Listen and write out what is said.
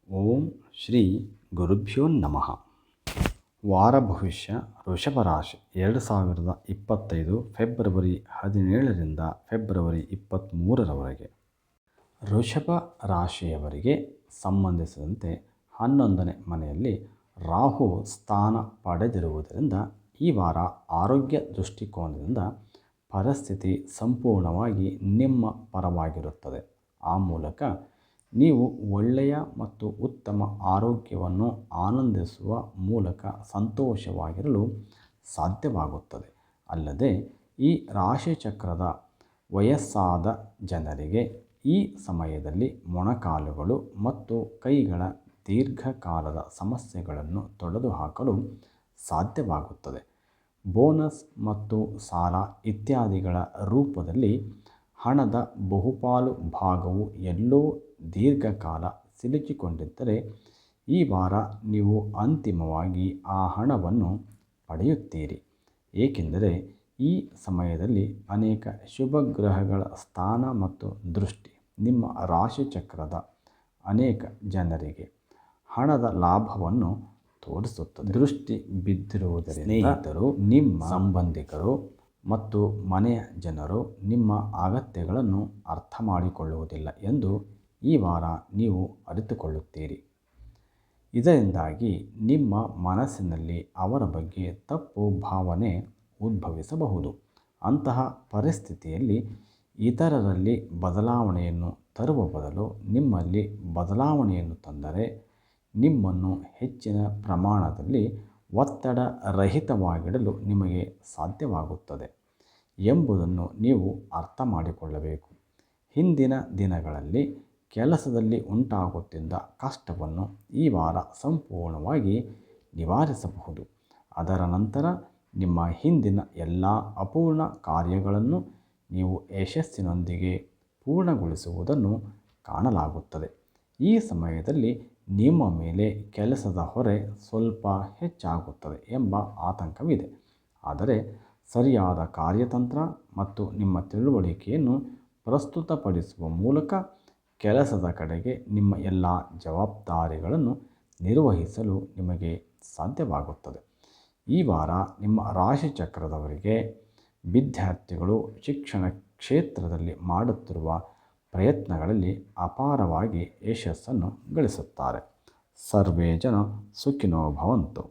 ಓಂ ಶ್ರೀ ಗುರುಭ್ಯೋ ನಮಃ. ವಾರ ಭವಿಷ್ಯ ವೃಷಭ ರಾಶಿ 2025 ಫೆಬ್ರವರಿ 17ರಿಂದ ಫೆಬ್ರವರಿ 23ರವರೆಗೆ. ವೃಷಭ ರಾಶಿಯವರಿಗೆ ಸಂಬಂಧಿಸಿದಂತೆ 11ನೇ ಮನೆಯಲ್ಲಿ ರಾಹು ಸ್ಥಾನ ಪಡೆದಿರುವುದರಿಂದ ಈ ವಾರ ಆರೋಗ್ಯ ದೃಷ್ಟಿಕೋನದಿಂದ ಪರಿಸ್ಥಿತಿ ಸಂಪೂರ್ಣವಾಗಿ ನಿಮ್ಮ ಪರವಾಗಿರುತ್ತದೆ. ಆ ಮೂಲಕ ನೀವು ಒಳ್ಳೆಯ ಮತ್ತು ಉತ್ತಮ ಆರೋಗ್ಯವನ್ನು ಆನಂದಿಸುವ ಮೂಲಕ ಸಂತೋಷವಾಗಿರಲು ಸಾಧ್ಯವಾಗುತ್ತದೆ. ಅಲ್ಲದೆ ಈ ರಾಶಿಚಕ್ರದ ವಯಸ್ಸಾದ ಜನರಿಗೆ ಈ ಸಮಯದಲ್ಲಿ ಮೊಣಕಾಲುಗಳು ಮತ್ತು ಕೈಗಳ ದೀರ್ಘಕಾಲದ ಸಮಸ್ಯೆಗಳನ್ನು ತೊಡೆದುಹಾಕಲು ಸಾಧ್ಯವಾಗುತ್ತದೆ. ಬೋನಸ್ ಮತ್ತು ಸಾಲ ಇತ್ಯಾದಿಗಳ ರೂಪದಲ್ಲಿ ಹಣದ ಬಹುಪಾಲು ಭಾಗವು ಎಲ್ಲೋ ದೀರ್ಘಕಾಲ ಸಿಲುಕಿಕೊಂಡಿದ್ದರೆ ಈ ವಾರ ನೀವು ಅಂತಿಮವಾಗಿ ಆ ಹಣವನ್ನು ಪಡೆಯುತ್ತೀರಿ. ಏಕೆಂದರೆ ಈ ಸಮಯದಲ್ಲಿ ಅನೇಕ ಶುಭ ಗ್ರಹಗಳ ಸ್ಥಾನ ಮತ್ತು ದೃಷ್ಟಿ ನಿಮ್ಮ ರಾಶಿಚಕ್ರದ ಅನೇಕ ಜನರಿಗೆ ಹಣದ ಲಾಭವನ್ನು ತೋರಿಸುತ್ತದೆ. ದೃಷ್ಟಿ ಬಿದ್ದಿರುವುದರಿಂದ ಸ್ನೇಹಿತರು, ನಿಮ್ಮ ಸಂಬಂಧಿಕರು ಮತ್ತು ಮನೆಯ ಜನರು ನಿಮ್ಮ ಅಗತ್ಯಗಳನ್ನು ಅರ್ಥ ಮಾಡಿಕೊಳ್ಳುವುದಿಲ್ಲ ಎಂದು ಈ ವಾರ ನೀವು ಅರಿತುಕೊಳ್ಳುತ್ತೀರಿ. ಇದರಿಂದಾಗಿ ನಿಮ್ಮ ಮನಸ್ಸಿನಲ್ಲಿ ಅವರ ಬಗ್ಗೆ ತಪ್ಪು ಭಾವನೆ ಉದ್ಭವಿಸಬಹುದು. ಅಂತಹ ಪರಿಸ್ಥಿತಿಯಲ್ಲಿ ಇತರರಲ್ಲಿ ಬದಲಾವಣೆಯನ್ನು ತರುವ ಬದಲು ನಿಮ್ಮಲ್ಲಿ ಬದಲಾವಣೆಯನ್ನು ತಂದರೆ ನಿಮ್ಮನ್ನು ಹೆಚ್ಚಿನ ಪ್ರಮಾಣದಲ್ಲಿ ಒತ್ತಡ ರಹಿತವಾಗಿಡಲು ನಿಮಗೆ ಸಾಧ್ಯವಾಗುತ್ತದೆ ಎಂಬುದನ್ನು ನೀವು ಅರ್ಥ ಮಾಡಿಕೊಳ್ಳಬೇಕು. ಹಿಂದಿನ ದಿನಗಳಲ್ಲಿ ಕೆಲಸದಲ್ಲಿ ಉಂಟಾಗುತ್ತಿದ್ದ ಕಷ್ಟವನ್ನು ಈ ವಾರ ಸಂಪೂರ್ಣವಾಗಿ ನಿವಾರಿಸಬಹುದು. ಅದರ ನಂತರ ನಿಮ್ಮ ಹಿಂದಿನ ಎಲ್ಲ ಅಪೂರ್ಣ ಕಾರ್ಯಗಳನ್ನು ನೀವು ಯಶಸ್ಸಿನೊಂದಿಗೆ ಪೂರ್ಣಗೊಳಿಸುವುದನ್ನು ಕಾಣಲಾಗುತ್ತದೆ. ಈ ಸಮಯದಲ್ಲಿ ನಿಮ್ಮ ಮೇಲೆ ಕೆಲಸದ ಹೊರೆ ಸ್ವಲ್ಪ ಹೆಚ್ಚಾಗುತ್ತದೆ ಎಂಬ ಆತಂಕವಿದೆ. ಆದರೆ ಸರಿಯಾದ ಕಾರ್ಯತಂತ್ರ ಮತ್ತು ನಿಮ್ಮ ತಿಳುವಳಿಕೆಯನ್ನು ಪ್ರಸ್ತುತಪಡಿಸುವ ಮೂಲಕ ಕೆಲಸದ ಕಡೆಗೆ ನಿಮ್ಮ ಎಲ್ಲ ಜವಾಬ್ದಾರಿಗಳನ್ನು ನಿರ್ವಹಿಸಲು ನಿಮಗೆ ಸಾಧ್ಯವಾಗುತ್ತದೆ. ಈ ವಾರ ನಿಮ್ಮ ರಾಶಿಚಕ್ರದವರಿಗೆ ವಿದ್ಯಾರ್ಥಿಗಳು ಶಿಕ್ಷಣ ಕ್ಷೇತ್ರದಲ್ಲಿ ಮಾಡುತ್ತಿರುವ ಪ್ರಯತ್ನಗಳಲ್ಲಿ ಅಪಾರವಾಗಿ ಯಶಸ್ಸನ್ನು ಗಳಿಸುತ್ತಾರೆ. ಸರ್ವೇ ಜನ ಸುಖಿನೋ ಭವಂತು.